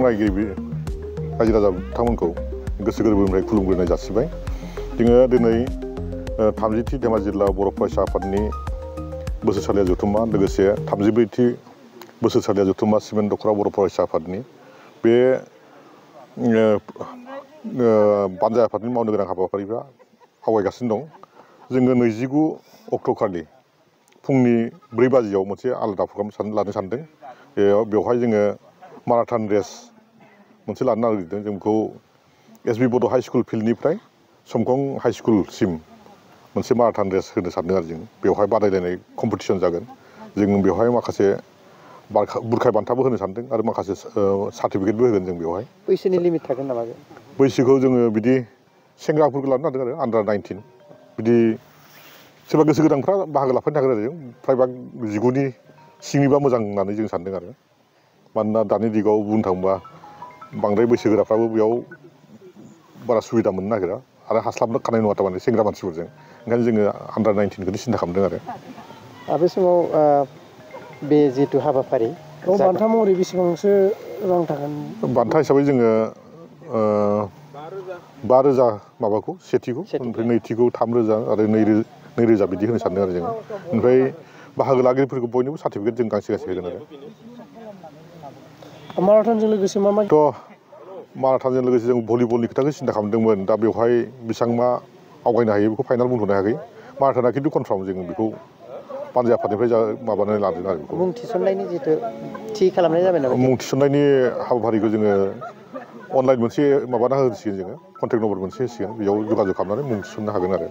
नायगिरि रायजो राजा बिथांमोनखौ गोसो गोरबोनिफ्राय खुलुमग्रोनाय जासिबाय। जोङो दिनै 30थि धेमाजि जिल्ला बर' फरायसा आफादनि बोसोरसालिया जथुम्मा लोगोसे 34थि बोसोरसालिया जथुम्मा सिमेन्ट दख'रा बर' फरायसा आफादनि बे बानजाय आफादनि मावनो गोनां हाबाफारिफ्रा आवगायगासिनो दं। जोङो 29 अक्ट'खालि फुंनि 4 बाजियाव मोनसे आलादा प्रग्राम लानो सानदों। बेवहाय जोङो माराथन रेस मोनसे लानो नागिरदों। जों बेखौ एसबि बड' हाइ स्कुल फिल्डनिफ्राय समखं हाइ स्कुलसिम मोनसे माराथन रेस होनो सानदों आरो जों बेवहाय बादायलायनाय कम्पिटिसन जागोन। जों बेवहाय माखासे बुरखाय बान्थाबो होनो सानदों आरो माखासे सार्टिफिकेटबो होगोन जों बेवहाय। बैसोनि लिमिट थागोन नामा? बैसोखौ जोङो बिदि सेंग्राफोरखौ लानो नागिरदों आरो आन्डार 19 बिदि सोरबा गोसो गोनांफ्रा बाहागो लाफैनो हागोन आरो जों फ्रायबा 19नि सिंनिबा मोजां होननानै जों सानदों आरो मानोना दानि दिगाव बुंनो थाङोबा बांद्राय बैसोगोराफ्राबो बेयाव बारा सुबिदा मोननो नागिरा आरो हास्लाबनो खानाय नङा थारमाने सेंग्रा मानसिफोरजों। ओंखायनो जोङो आन्डार 19खौनो सिन्था खालामदों आरो बे समाव बे जिथु हाबाफारि बान्था महरै बेसेबांसो रां थागोन? बान्था हिसाबै जोङो 5,000 माबाखौ सेथिखौ ओमफ्राय नैथिखौ 3,000 आरो 2,000 बिदि होनो सानदों आरो जोङो। ओमफ्राय बाहागो लागिरिफोरखौ बयनोबो सार्टिफिकेट जों गांसे होगोन आरो माराथनजों लोगोसे मा मा? माराथनजों लोगोसे जों भलिबलनि खोथाखौ सिन्था खालामदोंमोन। दा बेवहाय बेसेबां आवगायनो हायो बेखौ फाइनाल बुंथ'नो हायाखै। माराथना खिन्थु कनफार्म जों बेखौ बानजाय आफादनिफ्राय माबानानै लादों आरो बेखौ मुं थिसननायनि जिथु थि खालामनाय जाबाय नामा? मुं थिसननायनि हाबाफारिखौ जोङो अनलाइन मोनसे माबाना होसिगोन जोङो कन्टेक्ट नम्बर मोनसे होसिगोन बेयाव जगाजग खालामनानै मुं थिसननो हागोन आरो